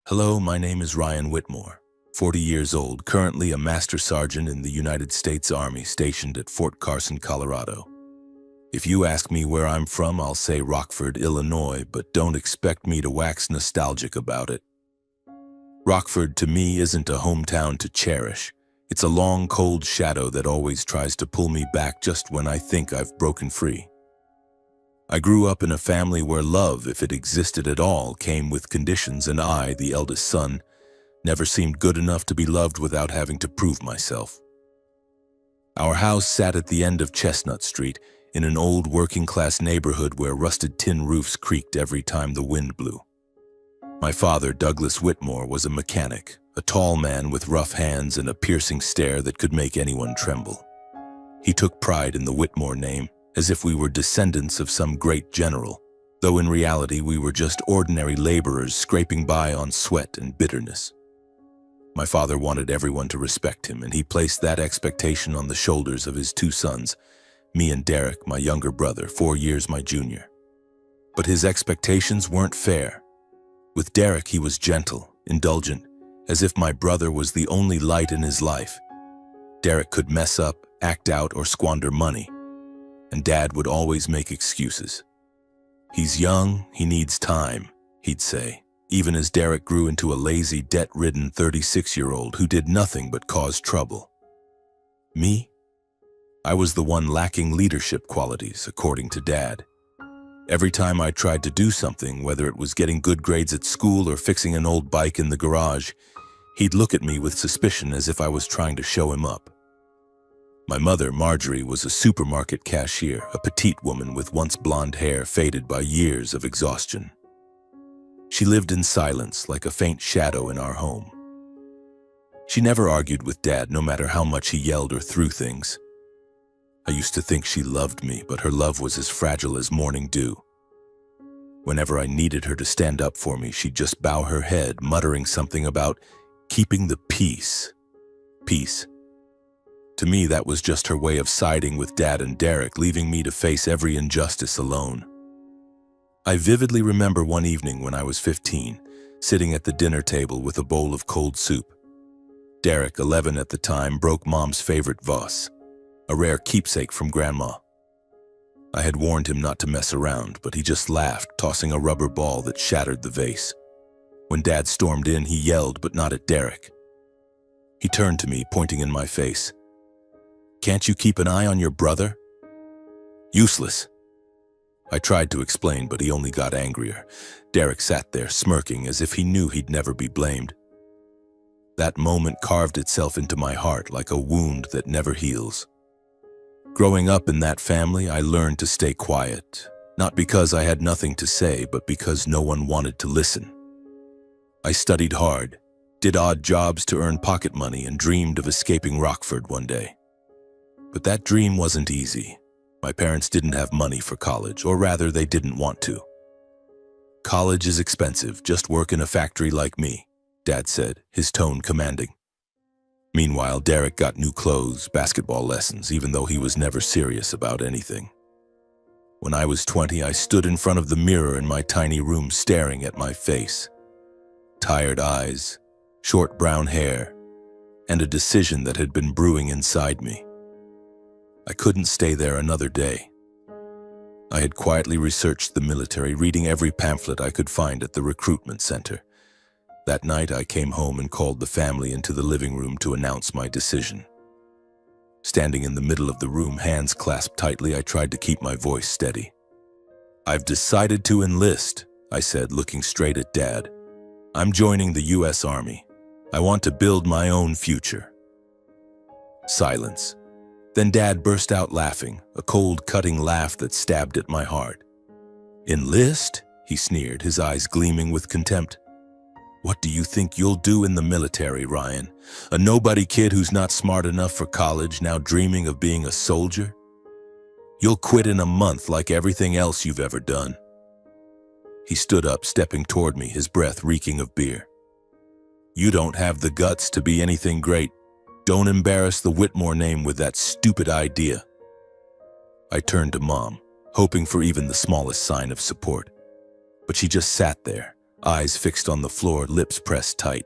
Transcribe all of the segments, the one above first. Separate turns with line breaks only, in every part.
Hello, my name is Ryan Whitmore, 40 years old, currently a Master Sergeant in the United States Army stationed at Fort Carson, Colorado. If you ask me where I'm from, I'll say Rockford, Illinois, but don't expect me to wax nostalgic about it. Rockford to me isn't a hometown to cherish. It's a long, cold shadow that always tries to pull me back just when I think I've broken free. I grew up in a family where love, if it existed at all, came with conditions, and I, the eldest son, never seemed good enough to be loved without having to prove myself. Our house sat at the end of Chestnut Street, in an old working-class neighborhood where rusted tin roofs creaked every time the wind blew. My father, Douglas Whitmore, was a mechanic, a tall man with rough hands and a piercing stare that could make anyone tremble. He took pride in the Whitmore name, as if we were descendants of some great general, though in reality we were just ordinary laborers scraping by on sweat and bitterness. My father wanted everyone to respect him, and he placed that expectation on the shoulders of his two sons, me and Derek, my younger brother, 4 years my junior. But his expectations weren't fair. With Derek, he was gentle, indulgent, as if my brother was the only light in his life. Derek could mess up, act out, or squander money, and Dad would always make excuses. "He's young, he needs time," he'd say, even as Derek grew into a lazy, debt-ridden 36-year-old who did nothing but cause trouble. Me? I was the one lacking leadership qualities, according to Dad. Every time I tried to do something, whether it was getting good grades at school or fixing an old bike in the garage, he'd look at me with suspicion as if I was trying to show him up. My mother, Marjorie, was a supermarket cashier, a petite woman with once blonde hair faded by years of exhaustion. She lived in silence, like a faint shadow in our home. She never argued with Dad, no matter how much he yelled or threw things. I used to think she loved me, but her love was as fragile as morning dew. Whenever I needed her to stand up for me, she'd just bow her head, muttering something about keeping the peace. Peace. To me, that was just her way of siding with Dad and Derek, leaving me to face every injustice alone. I vividly remember one evening when I was 15, sitting at the dinner table with a bowl of cold soup. Derek, 11 at the time, broke Mom's favorite vase, a rare keepsake from Grandma. I had warned him not to mess around, but he just laughed, tossing a rubber ball that shattered the vase. When Dad stormed in, he yelled, but not at Derek. He turned to me, pointing in my face. "Can't you keep an eye on your brother?" "Useless." I tried to explain, but he only got angrier. Derek sat there, smirking, as if he knew he'd never be blamed. That moment carved itself into my heart like a wound that never heals. Growing up in that family, I learned to stay quiet, not because I had nothing to say, but because no one wanted to listen. I studied hard, did odd jobs to earn pocket money, and dreamed of escaping Rockford one day. But that dream wasn't easy. My parents didn't have money for college, or rather, they didn't want to. "College is expensive, just work in a factory like me," Dad said, his tone commanding. Meanwhile, Derek got new clothes, basketball lessons, even though he was never serious about anything. When I was 20, I stood in front of the mirror in my tiny room staring at my face. Tired eyes, short brown hair, and a decision that had been brewing inside me. I couldn't stay there another day. I had quietly researched the military, reading every pamphlet I could find at the recruitment center. That night, I came home and called the family into the living room to announce my decision. Standing in the middle of the room, hands clasped tightly, I tried to keep my voice steady. "I've decided to enlist," I said, looking straight at Dad. "I'm joining the U.S. Army. I want to build my own future." Silence. Then Dad burst out laughing, a cold, cutting laugh that stabbed at my heart. "Enlist?" he sneered, his eyes gleaming with contempt. "What do you think you'll do in the military, Ryan? A nobody kid who's not smart enough for college, now dreaming of being a soldier? You'll quit in a month like everything else you've ever done." He stood up, stepping toward me, his breath reeking of beer. "You don't have the guts to be anything great. Don't embarrass the Whitmore name with that stupid idea." I turned to Mom, hoping for even the smallest sign of support. But she just sat there, eyes fixed on the floor, lips pressed tight.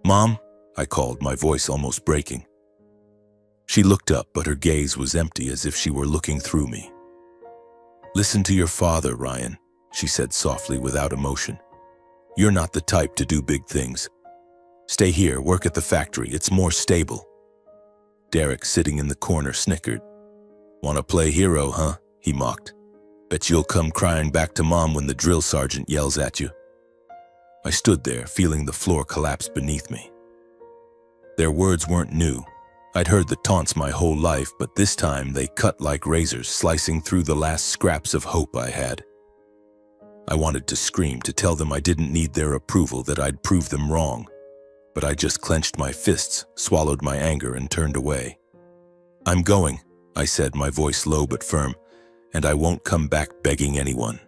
"Mom?" I called, my voice almost breaking. She looked up, but her gaze was empty, as if she were looking through me. "Listen to your father, Ryan," she said softly, without emotion. "You're not the type to do big things. Stay here, work at the factory, it's more stable." Derek, sitting in the corner, snickered. "Wanna play hero, huh?" he mocked. "Bet you'll come crying back to Mom when the drill sergeant yells at you." I stood there, feeling the floor collapse beneath me. Their words weren't new. I'd heard the taunts my whole life, but this time they cut like razors, slicing through the last scraps of hope I had. I wanted to scream, to tell them I didn't need their approval, that I'd prove them wrong. But I just clenched my fists, swallowed my anger, and turned away. "I'm going," I said, my voice low but firm, "and I won't come back begging anyone."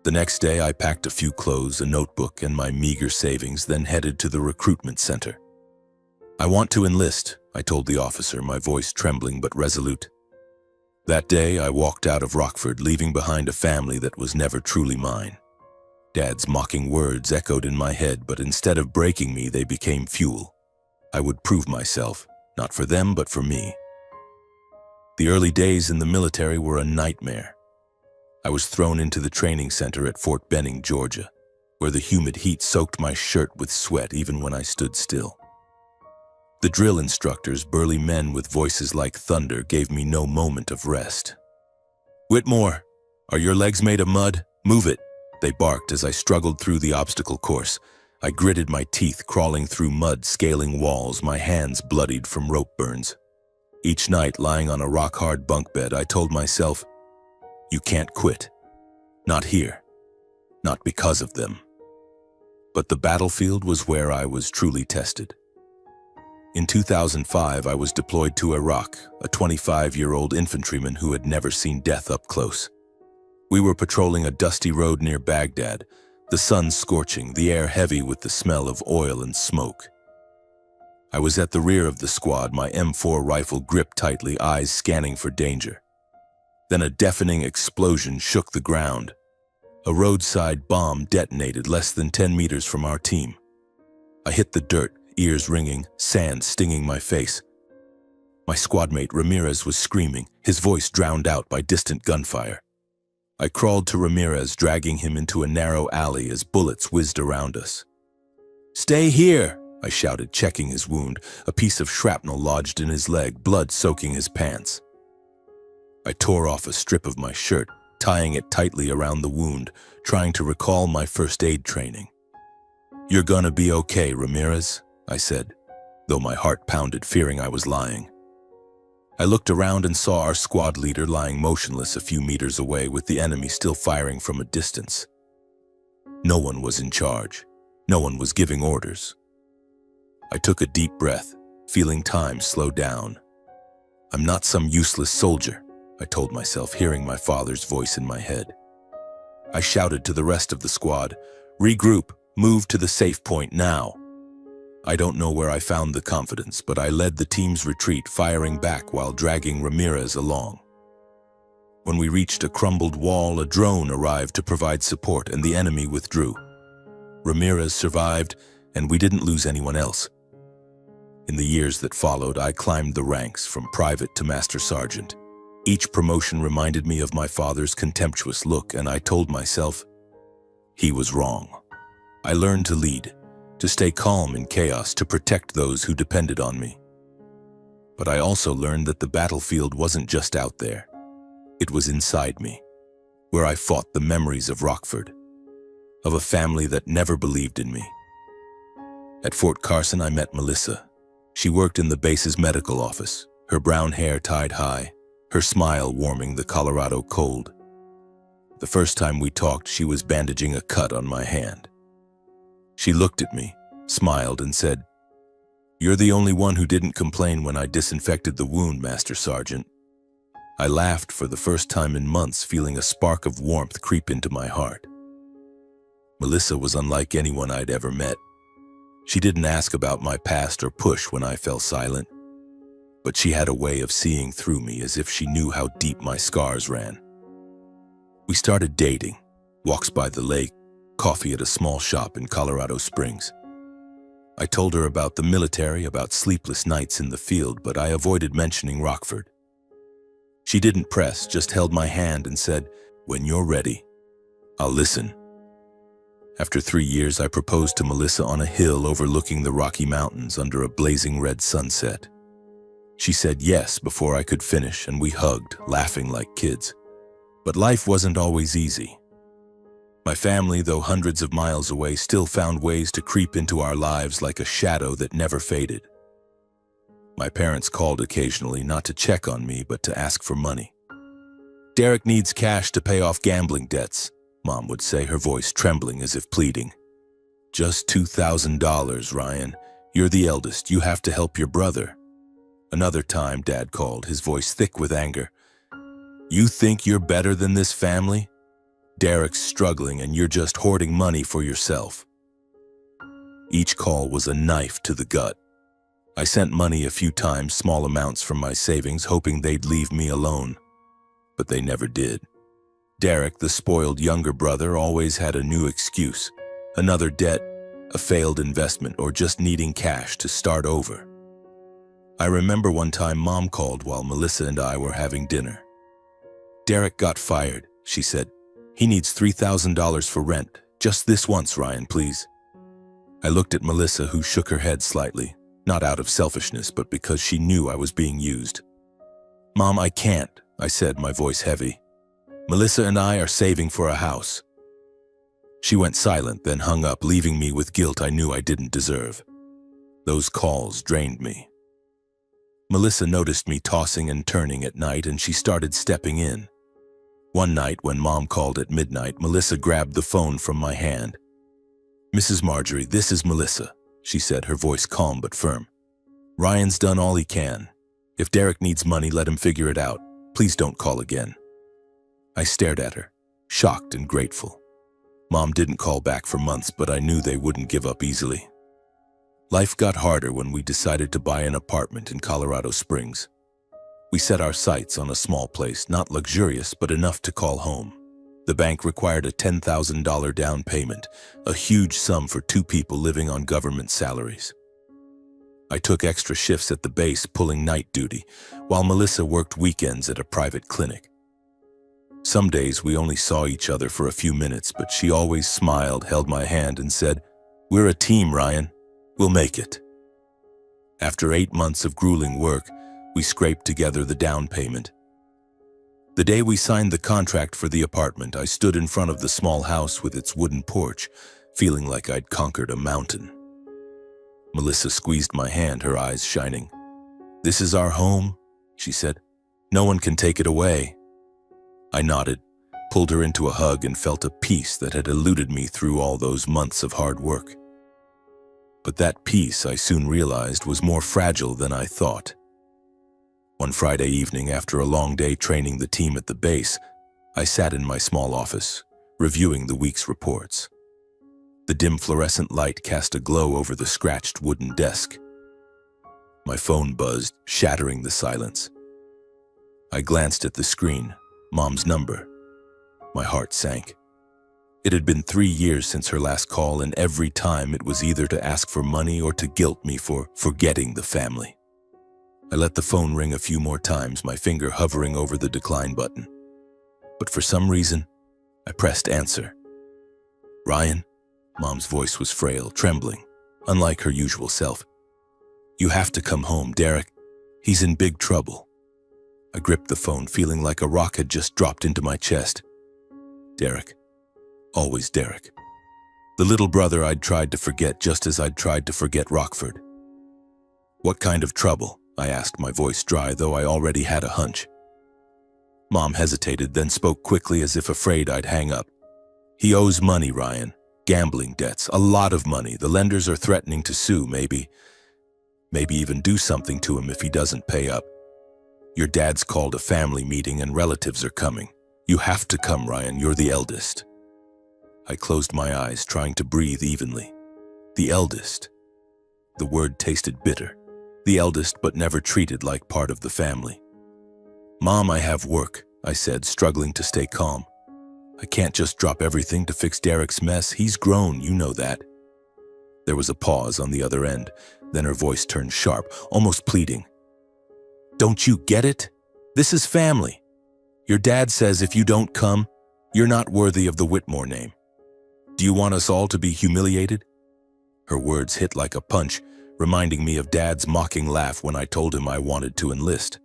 The next day I packed a few clothes, a notebook, and my meager savings, then headed to the recruitment center. "I want to enlist," I told the officer, my voice trembling but resolute. That day I walked out of Rockford, leaving behind a family that was never truly mine. Dad's mocking words echoed in my head, but instead of breaking me, they became fuel. I would prove myself, not for them, but for me. The early days in the military were a nightmare. I was thrown into the training center at Fort Benning, Georgia, where the humid heat soaked my shirt with sweat even when I stood still. The drill instructors, burly men with voices like thunder, gave me no moment of rest. "Whitmore, are your legs made of mud? Move it," they barked as I struggled through the obstacle course. I gritted my teeth, crawling through mud, scaling walls, my hands bloodied from rope burns. Each night, lying on a rock-hard bunk bed, I told myself, "You can't quit. Not here. Not because of them." But the battlefield was where I was truly tested. In 2005, I was deployed to Iraq, a 25-year-old infantryman who had never seen death up close. We were patrolling a dusty road near Baghdad, the sun scorching, the air heavy with the smell of oil and smoke. I was at the rear of the squad, my M4 rifle gripped tightly, eyes scanning for danger. Then a deafening explosion shook the ground. A roadside bomb detonated less than 10 meters from our team. I hit the dirt, ears ringing, sand stinging my face. My squadmate Ramirez was screaming, his voice drowned out by distant gunfire. I crawled to Ramirez, dragging him into a narrow alley as bullets whizzed around us. "Stay here!" I shouted, checking his wound, a piece of shrapnel lodged in his leg, blood soaking his pants. I tore off a strip of my shirt, tying it tightly around the wound, trying to recall my first aid training. "You're gonna be okay, Ramirez," I said, though my heart pounded, fearing I was lying. I looked around and saw our squad leader lying motionless a few meters away, with the enemy still firing from a distance. No one was in charge. No one was giving orders. I took a deep breath, feeling time slow down. "I'm not some useless soldier," I told myself, hearing my father's voice in my head. I shouted to the rest of the squad, "Regroup, move to the safe point now." I don't know where I found the confidence, but I led the team's retreat, firing back while dragging Ramirez along. When we reached a crumbled wall, a drone arrived to provide support, and the enemy withdrew. Ramirez survived, and we didn't lose anyone else. In the years that followed, I climbed the ranks from private to master sergeant. Each promotion reminded me of my father's contemptuous look, and I told myself, he was wrong. I learned to lead, to stay calm in chaos, to protect those who depended on me. But I also learned that the battlefield wasn't just out there. It was inside me, where I fought the memories of Rockford, of a family that never believed in me. At Fort Carson, I met Melissa. She worked in the base's medical office, her brown hair tied high, her smile warming the Colorado cold. The first time we talked, she was bandaging a cut on my hand. She looked at me, smiled, and said, "You're the only one who didn't complain when I disinfected the wound, Master Sergeant." I laughed for the first time in months, feeling a spark of warmth creep into my heart. Melissa was unlike anyone I'd ever met. She didn't ask about my past or push when I fell silent, but she had a way of seeing through me, as if she knew how deep my scars ran. We started dating, walks by the lake, coffee at a small shop in Colorado Springs. I told her about the military, about sleepless nights in the field, but I avoided mentioning Rockford. She didn't press, just held my hand and said, "When you're ready, I'll listen." After 3 years, I proposed to Melissa on a hill overlooking the Rocky Mountains under a blazing red sunset. She said yes before I could finish, and we hugged, laughing like kids. But life wasn't always easy. My family, though hundreds of miles away, still found ways to creep into our lives like a shadow that never faded. My parents called occasionally, not to check on me, but to ask for money. "Derek needs cash to pay off gambling debts," Mom would say, her voice trembling as if pleading. "Just $2,000, Ryan. You're the eldest. You have to help your brother." Another time, Dad called, his voice thick with anger. "You think you're better than this family? Derek's struggling and you're just hoarding money for yourself." Each call was a knife to the gut. I sent money a few times, small amounts from my savings, hoping they'd leave me alone. But they never did. Derek, the spoiled younger brother, always had a new excuse. Another debt, a failed investment, or just needing cash to start over. I remember one time Mom called while Melissa and I were having dinner. "Derek got fired," she said. "He needs $3,000 for rent. Just this once, Ryan, please." I looked at Melissa, who shook her head slightly, not out of selfishness, but because she knew I was being used. "Mom, I can't," I said, my voice heavy. "Melissa and I are saving for a house." She went silent, then hung up, leaving me with guilt I knew I didn't deserve. Those calls drained me. Melissa noticed me tossing and turning at night, and she started stepping in. One night, when Mom called at midnight, Melissa grabbed the phone from my hand. "Mrs. Marjorie, this is Melissa," she said, her voice calm but firm. "Ryan's done all he can. If Derek needs money, let him figure it out. Please don't call again." I stared at her, shocked and grateful. Mom didn't call back for months, but I knew they wouldn't give up easily. Life got harder when we decided to buy an apartment in Colorado Springs. We set our sights on a small place, not luxurious, but enough to call home. The bank required a $10,000 down payment, a huge sum for 2 people living on government salaries. I took extra shifts at the base, pulling night duty, while Melissa worked weekends at a private clinic. Some days we only saw each other for a few minutes, but she always smiled, held my hand, and said, "We're a team, Ryan. We'll make it." After 8 months of grueling work, we scraped together the down payment. The day we signed the contract for the apartment, I stood in front of the small house with its wooden porch, feeling like I'd conquered a mountain. Melissa squeezed my hand, her eyes shining. "This is our home," she said. "No one can take it away." I nodded, pulled her into a hug, and felt a peace that had eluded me through all those months of hard work. But that peace, I soon realized, was more fragile than I thought. One Friday evening, after a long day training the team at the base, I sat in my small office, reviewing the week's reports. The dim fluorescent light cast a glow over the scratched wooden desk. My phone buzzed, shattering the silence. I glanced at the screen, Mom's number. My heart sank. It had been 3 years since her last call, and every time it was either to ask for money or to guilt me for forgetting the family. I let the phone ring a few more times, my finger hovering over the decline button. But for some reason, I pressed answer. "Ryan?" Mom's voice was frail, trembling, unlike her usual self. "You have to come home, Derek. He's in big trouble." I gripped the phone, feeling like a rock had just dropped into my chest. Derek. Always Derek. The little brother I'd tried to forget, just as I'd tried to forget Rockford. "What kind of trouble?" I asked, my voice dry, though I already had a hunch. Mom hesitated, then spoke quickly as if afraid I'd hang up. "He owes money, Ryan. Gambling debts, a lot of money. The lenders are threatening to sue, maybe even do something to him if he doesn't pay up. Your dad's called a family meeting and relatives are coming. You have to come, Ryan. You're the eldest." I closed my eyes, trying to breathe evenly. The eldest. The word tasted bitter. The eldest, but never treated like part of the family. "Mom, I have work," I said, struggling to stay calm. I can't just drop everything to fix Derek's mess. He's grown, you know that. There was a pause on the other end. Then her voice turned sharp, almost pleading. Don't you get it? This is family. Your dad says if you don't come, you're not worthy of the Whitmore name. Do you want us all to be humiliated? Her words hit like a punch, reminding me of Dad's mocking laugh when I told him I wanted to enlist.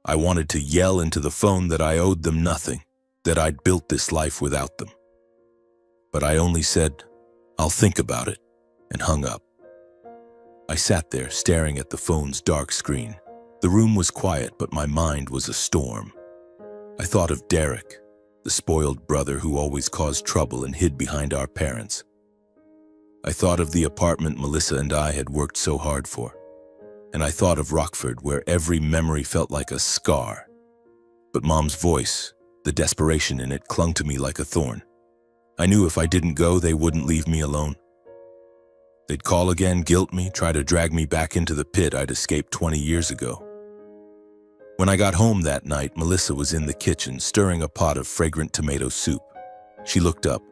I wanted to yell into the phone that I owed them nothing, that I'd built this life without them. But I only said, I'll think about it, and hung up. I sat there staring at the phone's dark screen. The room was quiet, but my mind was a storm. I thought of Derek, the spoiled brother who always caused trouble and hid behind our parents. I thought of the apartment Melissa and I had worked so hard for. And I thought of Rockford, where every memory felt like a scar. But Mom's voice, the desperation in it, clung to me like a thorn. I knew if I didn't go, they wouldn't leave me alone. They'd call again, guilt me, try to drag me back into the pit I'd escaped 20 years ago. When I got home that night, Melissa was in the kitchen, stirring a pot of fragrant tomato soup. She looked up,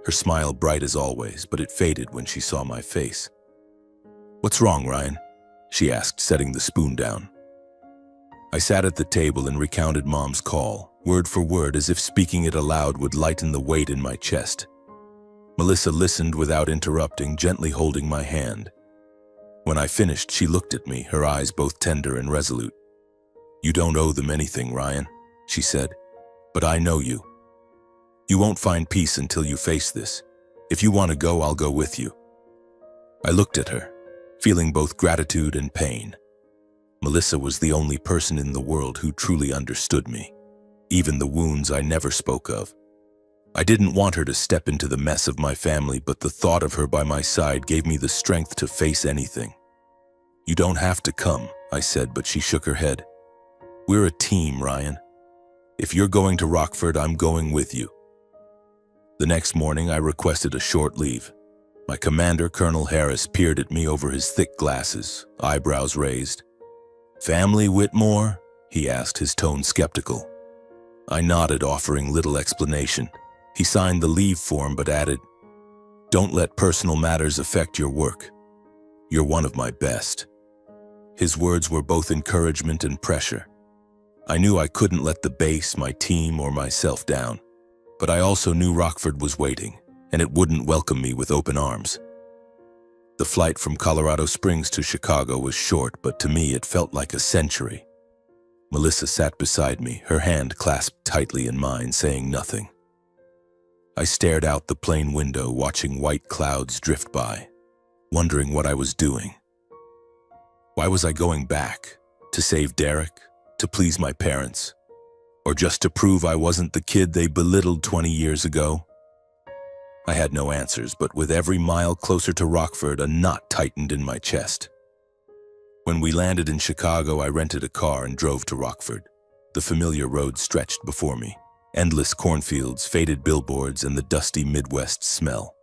her smile bright as always, but it faded when she saw my face. "What's wrong, Ryan?" she asked, setting the spoon down. I sat at the table and recounted Mom's call, word for word, as if speaking it aloud would lighten the weight in my chest. Melissa listened without interrupting, gently holding my hand. When I finished, she looked at me, her eyes both tender and resolute. "You don't owe them anything, Ryan," she said, "but I know you. You won't find peace until you face this. If you want to go, I'll go with you." I looked at her, feeling both gratitude and pain. Melissa was the only person in the world who truly understood me, even the wounds I never spoke of. I didn't want her to step into the mess of my family, but the thought of her by my side gave me the strength to face anything. "You don't have to come," I said, but she shook her head. "We're a team, Ryan. If you're going to Rockford, I'm going with you." The next morning, I requested a short leave. My commander, Colonel Harris, peered at me over his thick glasses, eyebrows raised. "Family, Whitmore?" he asked, his tone skeptical. I nodded, offering little explanation. He signed the leave form but added, "Don't let personal matters affect your work. You're one of my best." His words were both encouragement and pressure. I knew I couldn't let the base, my team, or myself down. But I also knew Rockford was waiting, and it wouldn't welcome me with open arms. The flight from Colorado Springs to Chicago was short, but to me it felt like a century. Melissa sat beside me, her hand clasped tightly in mine, saying nothing. I stared out the plane window, watching white clouds drift by, wondering what I was doing. Why was I going back? To save Derek? To please my parents? Or just to prove I wasn't the kid they belittled 20 years ago? I had no answers, but with every mile closer to Rockford, a knot tightened in my chest. When we landed in Chicago, I rented a car and drove to Rockford. The familiar road stretched before me. Endless cornfields, faded billboards, and the dusty Midwest smell.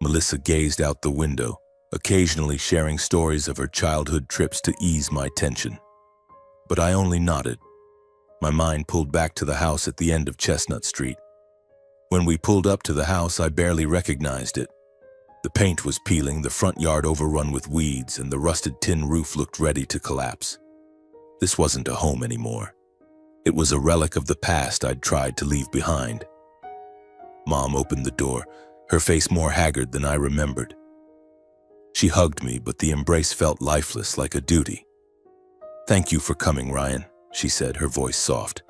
Melissa gazed out the window, occasionally sharing stories of her childhood trips to ease my tension. But I only nodded. My mind pulled back to the house at the end of Chestnut Street. When we pulled up to the house, I barely recognized it. The paint was peeling, the front yard overrun with weeds, and the rusted tin roof looked ready to collapse. This wasn't a home anymore. It was a relic of the past I'd tried to leave behind. Mom opened the door, her face more haggard than I remembered. She hugged me, but the embrace felt lifeless, like a duty. "Thank you for coming, Ryan," she said, her voice soft.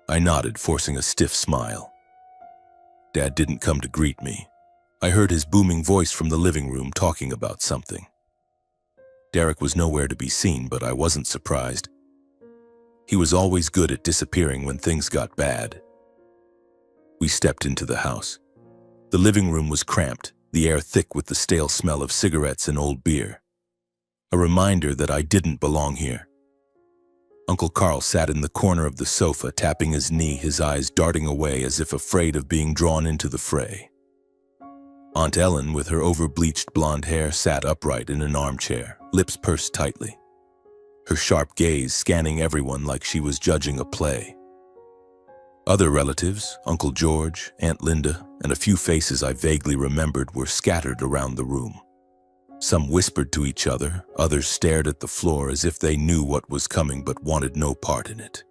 I nodded, forcing a stiff smile. Dad didn't come to greet me. I heard his booming voice from the living room talking about something. Derek was nowhere to be seen, but I wasn't surprised. He was always good at disappearing when things got bad. We stepped into the house. The living room was cramped, the air thick with the stale smell of cigarettes and old beer. A reminder that I didn't belong here. Uncle Carl sat in the corner of the sofa, tapping his knee, his eyes darting away as if afraid of being drawn into the fray. Aunt Ellen, with her over-bleached blonde hair, sat upright in an armchair, lips pursed tightly, her sharp gaze scanning everyone like she was judging a play. Other relatives, Uncle George, Aunt Linda, and a few faces I vaguely remembered were scattered around the room. Some whispered to each other, others stared at the floor as if they knew what was coming but wanted no part in it.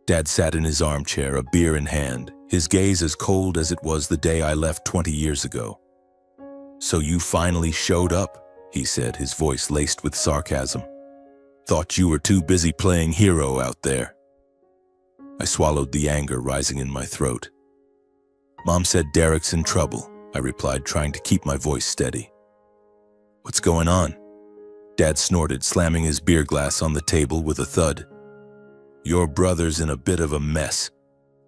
Dad sat in his armchair, a beer in hand, his gaze as cold as it was the day I left 20 years ago. "So you finally showed up," he said, his voice laced with sarcasm. "Thought you were too busy playing hero out there." I swallowed the anger rising in my throat. "Mom said Derek's in trouble," I replied, trying to keep my voice steady. "What's going on?" Dad snorted, slamming his beer glass on the table with a thud. "Your brother's in a bit of a mess.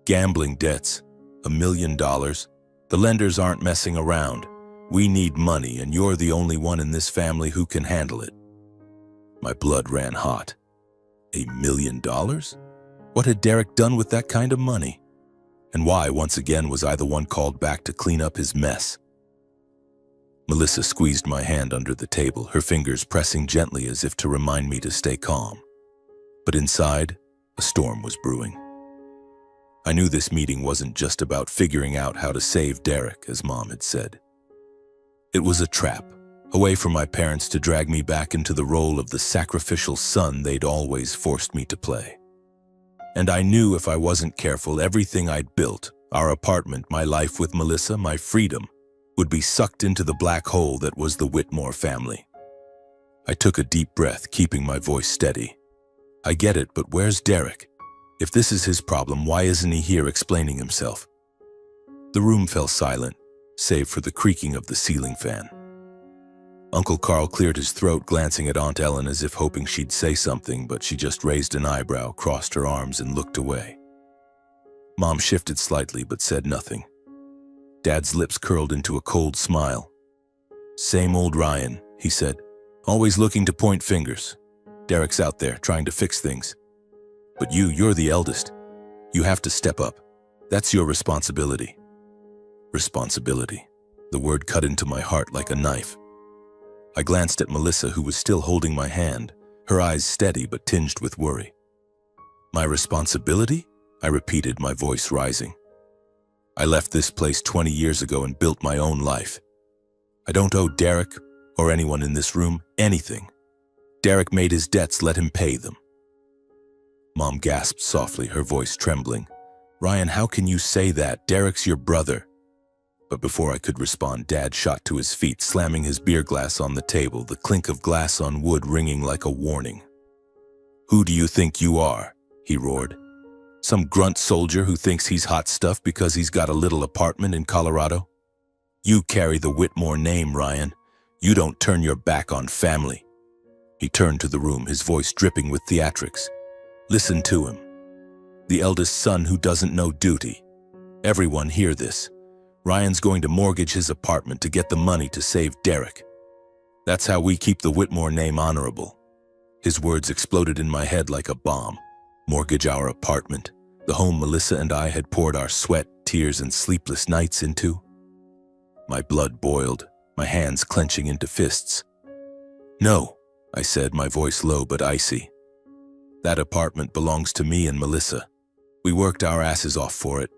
Gambling debts, $1 million. The lenders aren't messing around. We need money, and you're the only one in this family who can handle it." My blood ran hot. $1 million? What had Derek done with that kind of money? And why, once again, was I the one called back to clean up his mess? Melissa squeezed my hand under the table, her fingers pressing gently as if to remind me to stay calm. But inside, a storm was brewing. I knew this meeting wasn't just about figuring out how to save Derek, as Mom had said. It was a trap, a way for my parents to drag me back into the role of the sacrificial son they'd always forced me to play. And I knew if I wasn't careful, everything I'd built, our apartment, my life with Melissa, my freedom, would be sucked into the black hole that was the Whitmore family. I took a deep breath, keeping my voice steady. "I get it, but where's Derek? If this is his problem, why isn't he here explaining himself?" The room fell silent, save for the creaking of the ceiling fan. Uncle Carl cleared his throat, glancing at Aunt Ellen as if hoping she'd say something, but she just raised an eyebrow, crossed her arms, and looked away. Mom shifted slightly but said nothing. Dad's lips curled into a cold smile. "Same old Ryan," he said, "always looking to point fingers. Derek's out there trying to fix things. But you're the eldest. You have to step up. That's your responsibility." Responsibility. The word cut into my heart like a knife. I glanced at Melissa, who was still holding my hand, her eyes steady but tinged with worry. "My responsibility?" I repeated, my voice rising. "I left this place 20 years ago and built my own life. I don't owe Derek, or anyone in this room, anything. Derek made his debts, let him pay them." Mom gasped softly, her voice trembling. "Ryan, how can you say that? Derek's your brother." But before I could respond, Dad shot to his feet, slamming his beer glass on the table, the clink of glass on wood ringing like a warning. "Who do you think you are?" he roared. "Some grunt soldier who thinks he's hot stuff because he's got a little apartment in Colorado? You carry the Whitmore name, Ryan. You don't turn your back on family." He turned to the room, his voice dripping with theatrics. "Listen to him. The eldest son who doesn't know duty. Everyone hear this. Ryan's going to mortgage his apartment to get the money to save Derek. That's how we keep the Whitmore name honorable." His words exploded in my head like a bomb. Mortgage our apartment, the home Melissa and I had poured our sweat, tears, and sleepless nights into. My blood boiled, my hands clenching into fists. "No," I said, my voice low but icy. "That apartment belongs to me and Melissa. We worked our asses off for it.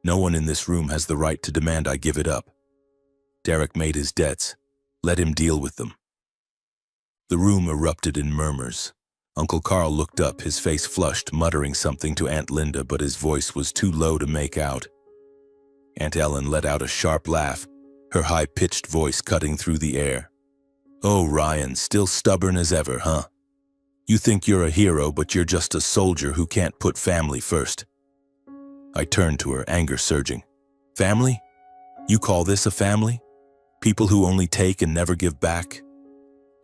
No one in this room has the right to demand I give it up. Derek made his debts. Let him deal with them." The room erupted in murmurs. Uncle Carl looked up, his face flushed, muttering something to Aunt Linda, but his voice was too low to make out. Aunt Ellen let out a sharp laugh, her high-pitched voice cutting through the air. "Oh, Ryan, still stubborn as ever, huh? You think you're a hero, but you're just a soldier who can't put family first." I turned to her, anger surging. "Family? You call this a family? People who only take and never give back?"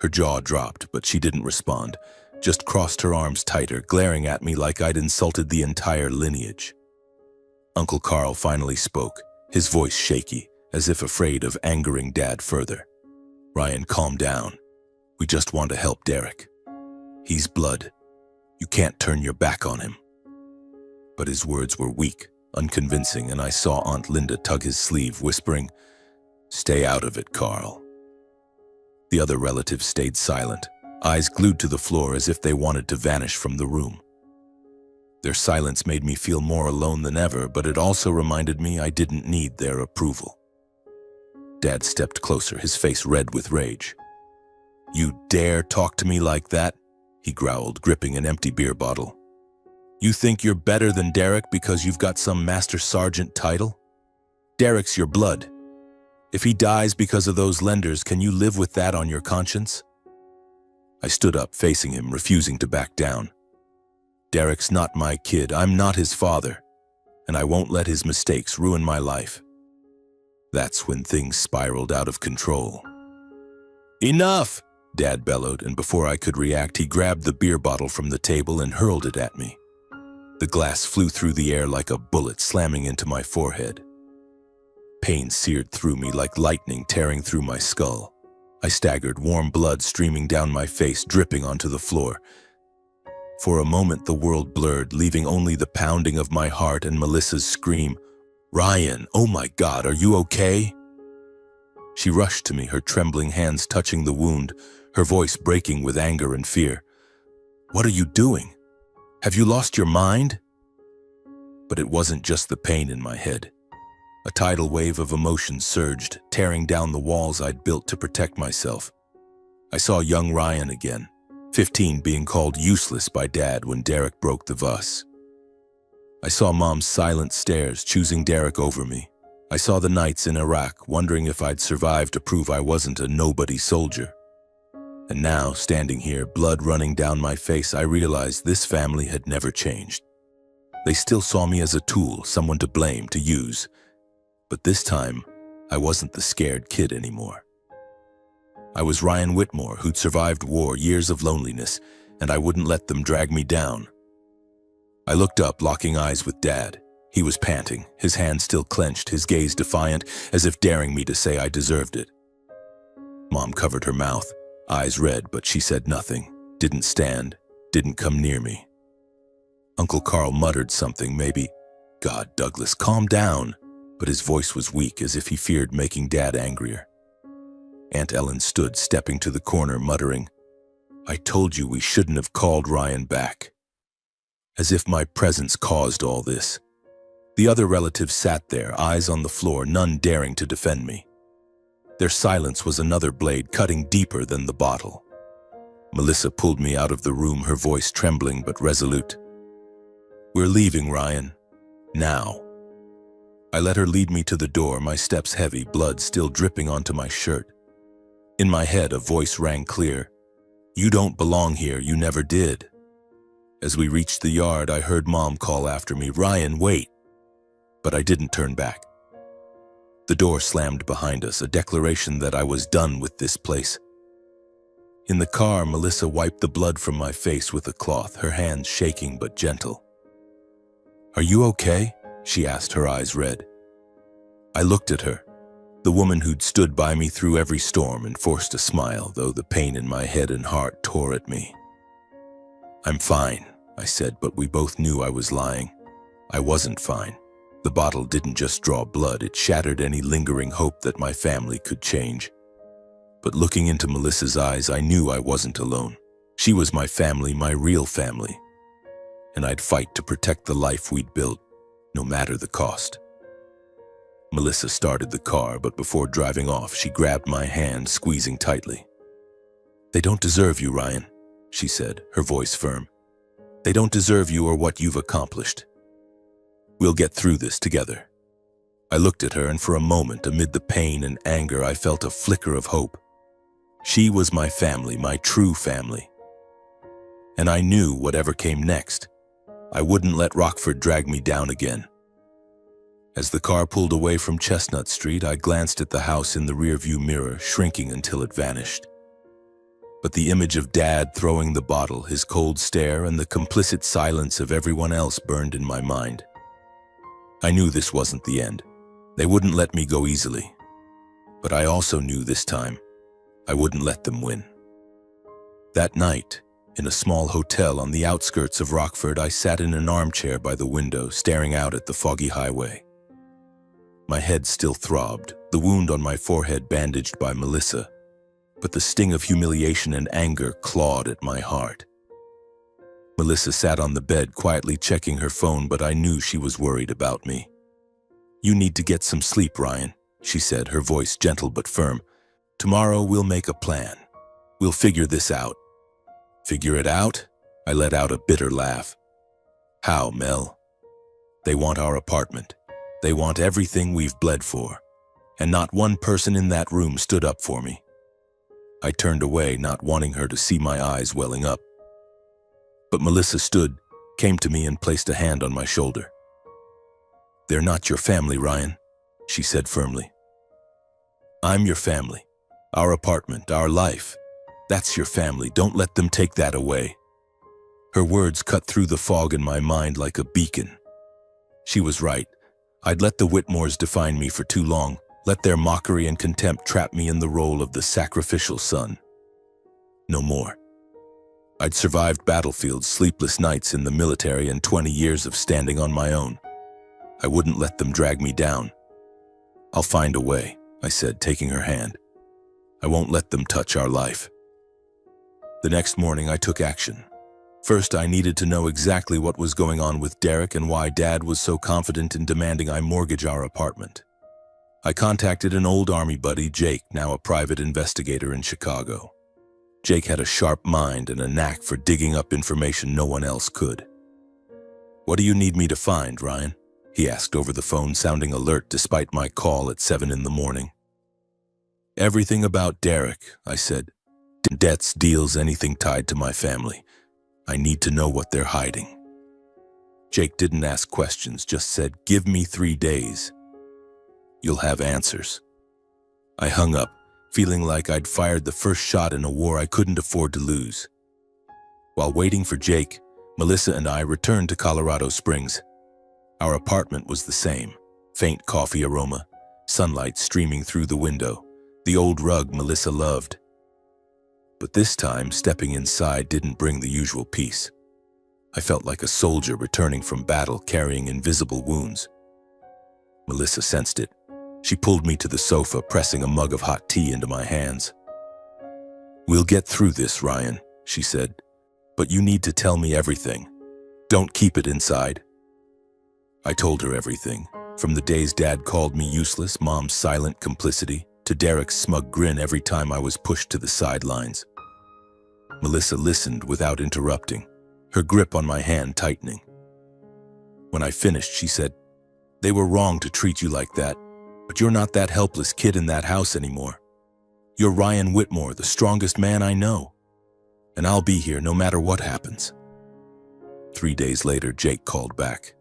Her jaw dropped, but she didn't respond, just crossed her arms tighter, glaring at me like I'd insulted the entire lineage. Uncle Carl finally spoke, his voice shaky, as if afraid of angering Dad further. "Ryan, calm down. We just want to help Derek. He's blood. You can't turn your back on him." But his words were weak, unconvincing, and I saw Aunt Linda tug his sleeve, whispering, "Stay out of it, Carl." The other relatives stayed silent, eyes glued to the floor as if they wanted to vanish from the room. Their silence made me feel more alone than ever, but it also reminded me I didn't need their approval. Dad stepped closer, his face red with rage. "You dare talk to me like that?" he growled, gripping an empty beer bottle. "You think you're better than Derek because you've got some Master Sergeant title? Derek's your blood. If he dies because of those lenders, can you live with that on your conscience?" I stood up, facing him, refusing to back down. "Derek's not my kid. I'm not his father, and I won't let his mistakes ruin my life." That's when things spiraled out of control. "Enough!" Dad bellowed, and before I could react, he grabbed the beer bottle from the table and hurled it at me. The glass flew through the air like a bullet, slamming into my forehead. Pain seared through me like lightning tearing through my skull. I staggered, warm blood streaming down my face, dripping onto the floor. For a moment, the world blurred, leaving only the pounding of my heart and Melissa's scream, "Ryan, oh my God, are you okay?" She rushed to me, her trembling hands touching the wound, her voice breaking with anger and fear. "What are you doing? Have you lost your mind?" But it wasn't just the pain in my head. A tidal wave of emotion surged, tearing down the walls I'd built to protect myself. I saw young Ryan again, 15, being called useless by Dad when Derek broke the vase. I saw Mom's silent stares, choosing Derek over me. I saw the nights in Iraq, wondering if I'd survive to prove I wasn't a nobody soldier. And now, standing here, blood running down my face, I realized this family had never changed. They still saw me as a tool, someone to blame, to use. But this time, I wasn't the scared kid anymore. I was Ryan Whitmore, who'd survived war, years of loneliness, and I wouldn't let them drag me down. I looked up, locking eyes with Dad. He was panting, his hand still clenched, his gaze defiant, as if daring me to say I deserved it. Mom covered her mouth, eyes red, but she said nothing, didn't stand, didn't come near me. Uncle Carl muttered something, maybe, "God, Douglas, calm down," but his voice was weak, as if he feared making Dad angrier. Aunt Ellen stood, stepping to the corner, muttering, "I told you we shouldn't have called Ryan back." As if my presence caused all this. The other relatives sat there, eyes on the floor, none daring to defend me. Their silence was another blade cutting deeper than the bottle. Melissa pulled me out of the room, her voice trembling but resolute. "We're leaving, Ryan. Now." I let her lead me to the door, my steps heavy, blood still dripping onto my shirt. In my head, a voice rang clear. "You don't belong here, you never did." As we reached the yard, I heard Mom call after me, "Ryan, wait." But I didn't turn back. The door slammed behind us, a declaration that I was done with this place. In the car, Melissa wiped the blood from my face with a cloth, her hands shaking but gentle. "Are you okay?" she asked, her eyes red. I looked at her, the woman who'd stood by me through every storm, and forced a smile, though the pain in my head and heart tore at me. "I'm fine," I said, but we both knew I was lying. I wasn't fine. The bottle didn't just draw blood, it shattered any lingering hope that my family could change. But looking into Melissa's eyes, I knew I wasn't alone. She was my family, my real family. And I'd fight to protect the life we'd built, no matter the cost. Melissa started the car, but before driving off, she grabbed my hand, squeezing tightly. "They don't deserve you, Ryan," she said, her voice firm. "They don't deserve you or what you've accomplished. We'll get through this together." I looked at her, and for a moment, amid the pain and anger, I felt a flicker of hope. She was my family, my true family. And I knew whatever came next, I wouldn't let Rockford drag me down again. As the car pulled away from Chestnut Street, I glanced at the house in the rearview mirror, shrinking until it vanished. But the image of Dad throwing the bottle, his cold stare, and the complicit silence of everyone else burned in my mind. I knew this wasn't the end. They wouldn't let me go easily. But I also knew this time, I wouldn't let them win. That night, in a small hotel on the outskirts of Rockford, I sat in an armchair by the window, staring out at the foggy highway. My head still throbbed, the wound on my forehead bandaged by Melissa, but the sting of humiliation and anger clawed at my heart. Melissa sat on the bed quietly checking her phone, but I knew she was worried about me. "You need to get some sleep, Ryan," she said, her voice gentle but firm. "Tomorrow we'll make a plan. We'll figure this out." "Figure it out?" I let out a bitter laugh. "How, Mel?" "They want our apartment. They want everything we've bled for. And not one person in that room stood up for me." I turned away, not wanting her to see my eyes welling up. But Melissa stood, came to me and placed a hand on my shoulder. "They're not your family, Ryan," she said firmly. "I'm your family. Our apartment, our life. That's your family. Don't let them take that away." Her words cut through the fog in my mind like a beacon. She was right. I'd let the Whitmores define me for too long, let their mockery and contempt trap me in the role of the sacrificial son. No more. I'd survived battlefields, sleepless nights in the military, and 20 years of standing on my own. I wouldn't let them drag me down. "I'll find a way," I said, taking her hand. "I won't let them touch our life." The next morning, I took action. First, I needed to know exactly what was going on with Derek and why Dad was so confident in demanding I mortgage our apartment. I contacted an old Army buddy, Jake, now a private investigator in Chicago. Jake had a sharp mind and a knack for digging up information no one else could. "What do you need me to find, Ryan?" he asked over the phone, sounding alert despite my call at 7 in the morning. "Everything about Derek," I said. "Debts, deals, anything tied to my family. I need to know what they're hiding." Jake didn't ask questions, just said, "Give me 3 days. You'll have answers." I hung up, feeling like I'd fired the first shot in a war I couldn't afford to lose. While waiting for Jake, Melissa and I returned to Colorado Springs. Our apartment was the same, faint coffee aroma, sunlight streaming through the window, the old rug Melissa loved. But this time, stepping inside didn't bring the usual peace. I felt like a soldier returning from battle carrying invisible wounds. Melissa sensed it. She pulled me to the sofa, pressing a mug of hot tea into my hands. "We'll get through this, Ryan," she said. "But you need to tell me everything. Don't keep it inside." I told her everything, from the days Dad called me useless, Mom's silent complicity, to Derek's smug grin every time I was pushed to the sidelines. Melissa listened without interrupting, her grip on my hand tightening. When I finished, she said, "They were wrong to treat you like that, but you're not that helpless kid in that house anymore. You're Ryan Whitmore, the strongest man I know. And I'll be here no matter what happens." 3 days later, Jake called back.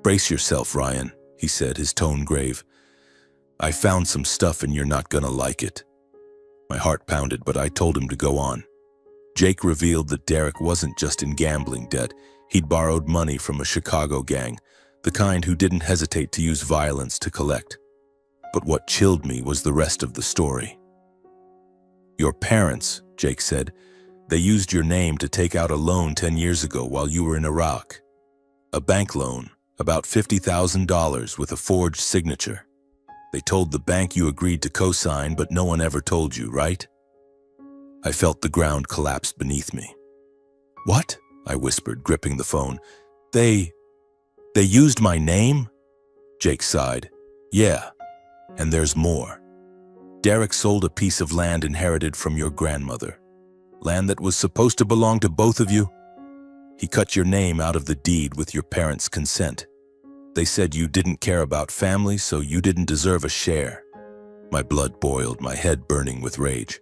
"Brace yourself, Ryan," he said, his tone grave. "I found some stuff and you're not gonna like it." My heart pounded, but I told him to go on. Jake revealed that Derek wasn't just in gambling debt. He'd borrowed money from a Chicago gang, the kind who didn't hesitate to use violence to collect. But what chilled me was the rest of the story. "Your parents," Jake said, "they used your name to take out a loan 10 years ago while you were in Iraq. A bank loan, about $50,000 with a forged signature. They told the bank you agreed to co-sign, but no one ever told you, right?" I felt the ground collapse beneath me. "What?" I whispered, gripping the phone. They used my name?" Jake sighed. "Yeah, and there's more. Derek sold a piece of land inherited from your grandmother. Land that was supposed to belong to both of you. He cut your name out of the deed with your parents' consent. They said you didn't care about family, so you didn't deserve a share." My blood boiled, my head burning with rage.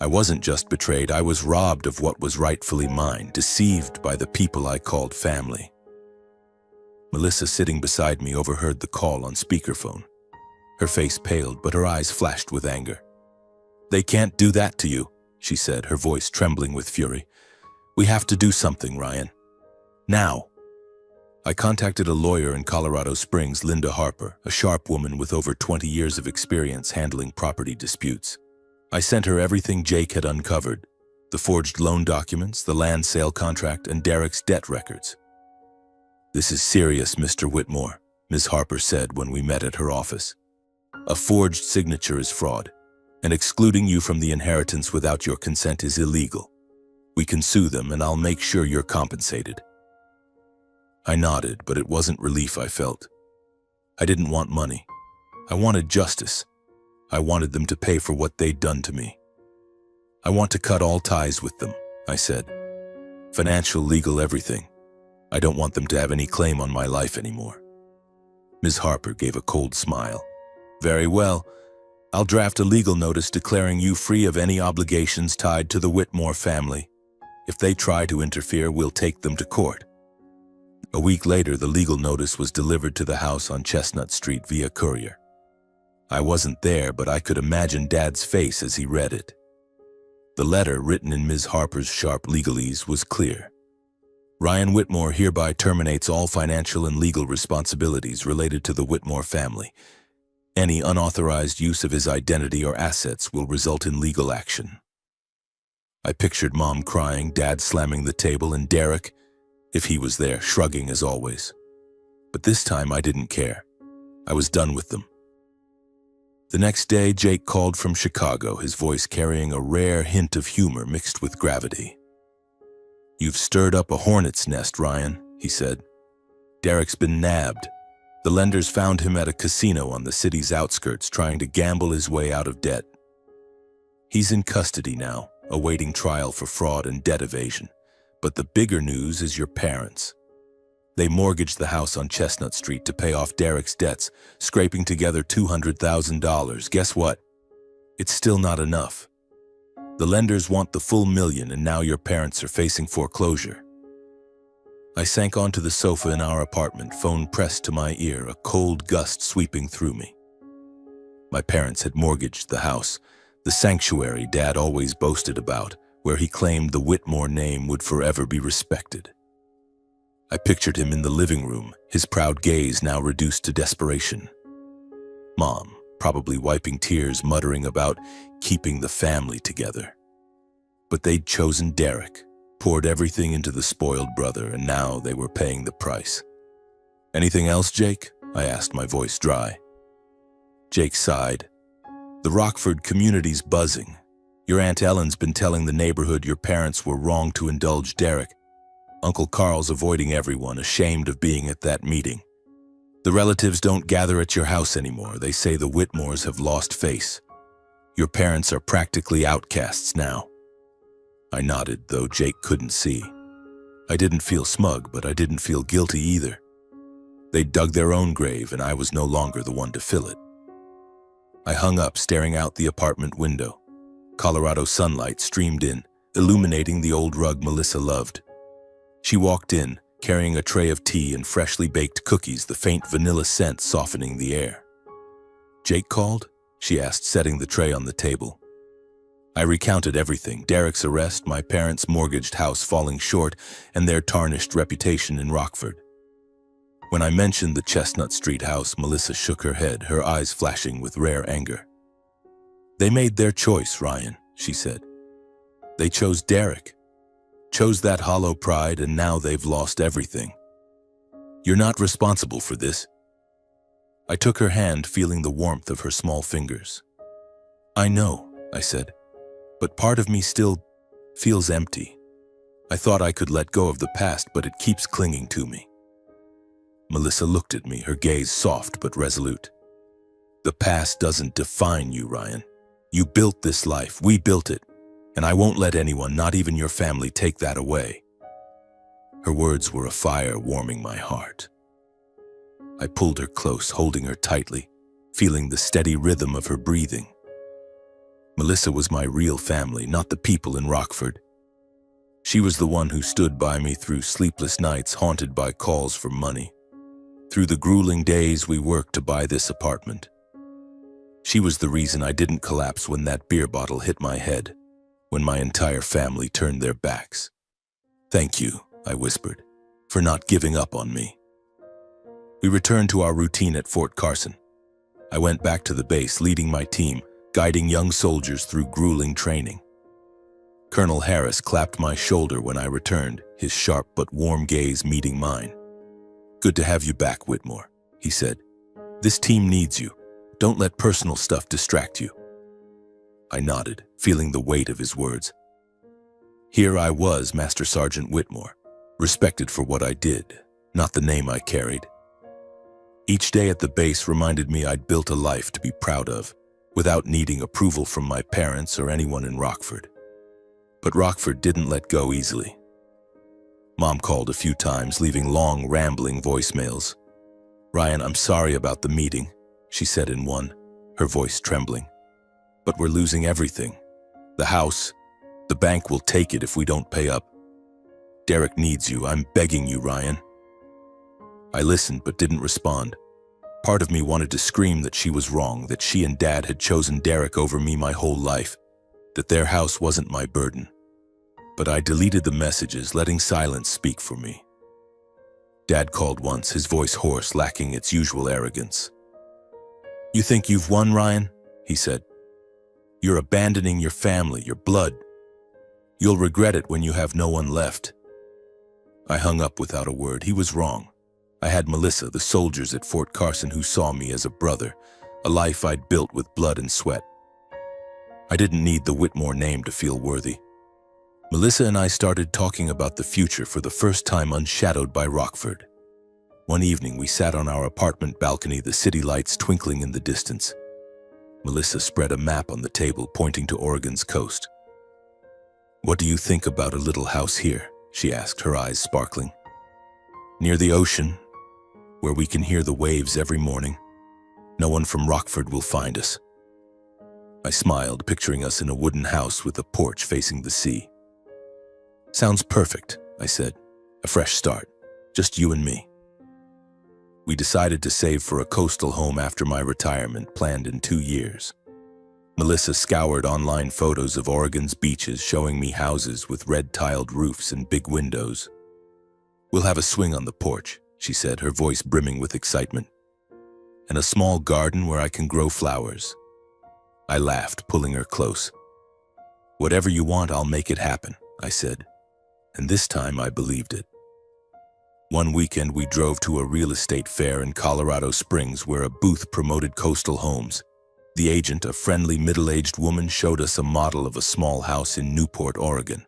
I wasn't just betrayed, I was robbed of what was rightfully mine, deceived by the people I called family. Melissa, sitting beside me, overheard the call on speakerphone. Her face paled, but her eyes flashed with anger. "They can't do that to you," she said, her voice trembling with fury. "We have to do something, Ryan. Now." I contacted a lawyer in Colorado Springs, Linda Harper, a sharp woman with over 20 years of experience handling property disputes. I sent her everything Jake had uncovered, the forged loan documents, the land sale contract, and Derek's debt records. "This is serious, Mr. Whitmore," Ms. Harper said when we met at her office. "A forged signature is fraud, and excluding you from the inheritance without your consent is illegal. We can sue them and I'll make sure you're compensated." I nodded, but it wasn't relief I felt. I didn't want money. I wanted justice. I wanted them to pay for what they'd done to me. "I want to cut all ties with them," I said. "Financial, legal, everything. I don't want them to have any claim on my life anymore." Ms. Harper gave a cold smile. "Very well. I'll draft a legal notice declaring you free of any obligations tied to the Whitmore family. If they try to interfere, we'll take them to court." A week later, the legal notice was delivered to the house on Chestnut Street via courier. I wasn't there, but I could imagine Dad's face as he read it. The letter, written in Ms. Harper's sharp legalese, was clear. "Ryan Whitmore hereby terminates all financial and legal responsibilities related to the Whitmore family. Any unauthorized use of his identity or assets will result in legal action." I pictured Mom crying, Dad slamming the table, and Derek, if he was there, shrugging as always. But this time I didn't care. I was done with them. The next day, Jake called from Chicago, his voice carrying a rare hint of humor mixed with gravity. "You've stirred up a hornet's nest, Ryan," he said. "Derek's been nabbed. The lenders found him at a casino on the city's outskirts trying to gamble his way out of debt. He's in custody now, awaiting trial for fraud and debt evasion. But the bigger news is your parents. They mortgaged the house on Chestnut Street to pay off Derek's debts, scraping together $200,000. Guess what? It's still not enough. The lenders want the full $1 million, and now your parents are facing foreclosure." I sank onto the sofa in our apartment, phone pressed to my ear, a cold gust sweeping through me. My parents had mortgaged the house, the sanctuary Dad always boasted about, where he claimed the Whitmore name would forever be respected. I pictured him in the living room, his proud gaze now reduced to desperation. Mom, probably wiping tears, muttering about keeping the family together. But they'd chosen Derek, poured everything into the spoiled brother, and now they were paying the price. "Anything else, Jake?" I asked, my voice dry. Jake sighed. "The Rockford community's buzzing. Your Aunt Ellen's been telling the neighborhood your parents were wrong to indulge Derek. Uncle Carl's avoiding everyone, ashamed of being at that meeting. The relatives don't gather at your house anymore. They say the Whitmores have lost face. Your parents are practically outcasts now." I nodded, though Jake couldn't see. I didn't feel smug, but I didn't feel guilty either. They'd dug their own grave, and I was no longer the one to fill it. I hung up, staring out the apartment window. Colorado sunlight streamed in, illuminating the old rug Melissa loved. She walked in, carrying a tray of tea and freshly baked cookies, the faint vanilla scent softening the air. "Jake called?" she asked, setting the tray on the table. I recounted everything: Derek's arrest, my parents' mortgaged house falling short, and their tarnished reputation in Rockford. When I mentioned the Chestnut Street house, Melissa shook her head, her eyes flashing with rare anger. "They made their choice, Ryan," she said. "They chose Derek. Chose that hollow pride, and now they've lost everything. You're not responsible for this." I took her hand, feeling the warmth of her small fingers. "I know," I said, "but part of me still feels empty. I thought I could let go of the past, but it keeps clinging to me." Melissa looked at me, her gaze soft but resolute. "The past doesn't define you, Ryan. You built this life, we built it. And I won't let anyone, not even your family, take that away." Her words were a fire warming my heart. I pulled her close, holding her tightly, feeling the steady rhythm of her breathing. Melissa was my real family, not the people in Rockford. She was the one who stood by me through sleepless nights haunted by calls for money, through the grueling days we worked to buy this apartment. She was the reason I didn't collapse when that beer bottle hit my head, when my entire family turned their backs. "Thank you," I whispered, "for not giving up on me." We returned to our routine at Fort Carson. I went back to the base, leading my team, guiding young soldiers through grueling training. Colonel Harris clapped my shoulder when I returned, his sharp but warm gaze meeting mine. "Good to have you back, Whitmore," he said. "This team needs you. Don't let personal stuff distract you." I nodded, feeling the weight of his words. Here I was, Master Sergeant Whitmore, respected for what I did, not the name I carried. Each day at the base reminded me I'd built a life to be proud of, without needing approval from my parents or anyone in Rockford. But Rockford didn't let go easily. Mom called a few times, leaving long, rambling voicemails. "Ryan, I'm sorry about the meeting," she said in one, her voice trembling. "But we're losing everything. The house, the bank will take it if we don't pay up. Derek needs you. I'm begging you, Ryan." I listened but didn't respond. Part of me wanted to scream that she was wrong, that she and Dad had chosen Derek over me my whole life, that their house wasn't my burden. But I deleted the messages, letting silence speak for me. Dad called once, his voice hoarse, lacking its usual arrogance. "You think you've won, Ryan?" he said. "You're abandoning your family, your blood. You'll regret it when you have no one left." I hung up without a word. He was wrong. I had Melissa, the soldiers at Fort Carson who saw me as a brother, a life I'd built with blood and sweat. I didn't need the Whitmore name to feel worthy. Melissa and I started talking about the future for the first time unshadowed by Rockford. One evening we sat on our apartment balcony, the city lights twinkling in the distance. Melissa spread a map on the table, pointing to Oregon's coast. "What do you think about a little house here?" she asked, her eyes sparkling. "Near the ocean, where we can hear the waves every morning. No one from Rockford will find us." I smiled, picturing us in a wooden house with a porch facing the sea. "Sounds perfect," I said. "A fresh start, just you and me." We decided to save for a coastal home after my retirement, planned in 2 years. Melissa scoured online photos of Oregon's beaches, showing me houses with red-tiled roofs and big windows. "We'll have a swing on the porch," she said, her voice brimming with excitement. "And a small garden where I can grow flowers." I laughed, pulling her close. "Whatever you want, I'll make it happen," I said. And this time I believed it. One weekend we drove to a real estate fair in Colorado Springs where a booth promoted coastal homes. The agent, a friendly middle-aged woman, showed us a model of a small house in Newport, Oregon.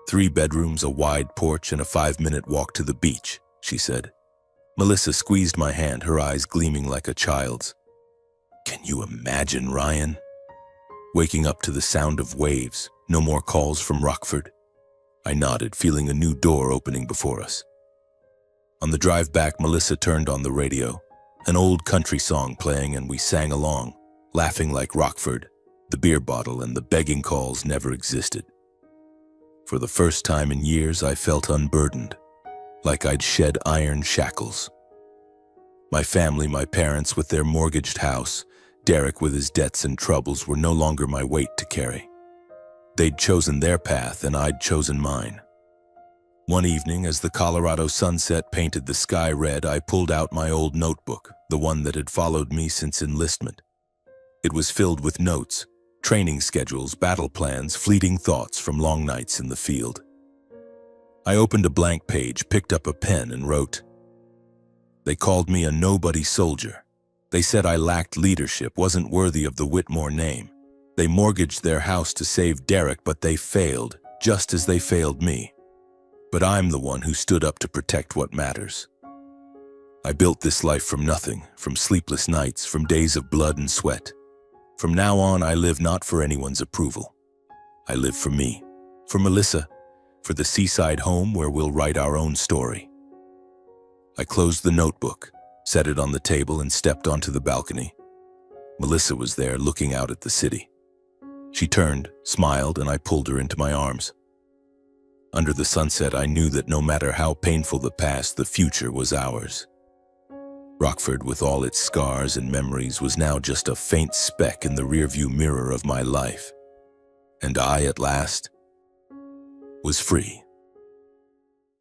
3 bedrooms, a wide porch, and a 5-minute walk to the beach, she said. Melissa squeezed my hand, her eyes gleaming like a child's. "Can you imagine, Ryan? Waking up to the sound of waves, no more calls from Rockford?" I nodded, feeling a new door opening before us. On the drive back, Melissa turned on the radio, an old country song playing, and we sang along, laughing like Rockford. The beer bottle and the begging calls never existed. For the first time in years, I felt unburdened, like I'd shed iron shackles. My family, my parents with their mortgaged house, Derek with his debts and troubles, were no longer my weight to carry. They'd chosen their path and I'd chosen mine. One evening, as the Colorado sunset painted the sky red, I pulled out my old notebook, the one that had followed me since enlistment. It was filled with notes, training schedules, battle plans, fleeting thoughts from long nights in the field. I opened a blank page, picked up a pen, and wrote, "They called me a nobody soldier. They said I lacked leadership, wasn't worthy of the Whitmore name. They mortgaged their house to save Derek, but they failed, just as they failed me. But I'm the one who stood up to protect what matters. I built this life from nothing, from sleepless nights, from days of blood and sweat. From now on, I live not for anyone's approval. I live for me, for Melissa, for the seaside home where we'll write our own story." I closed the notebook, set it on the table, and stepped onto the balcony. Melissa was there, looking out at the city. She turned, smiled, and I pulled her into my arms. Under the sunset, I knew that no matter how painful the past, the future was ours. Rockford, with all its scars and memories, was now just a faint speck in the rearview mirror of my life. And I, at last, was free.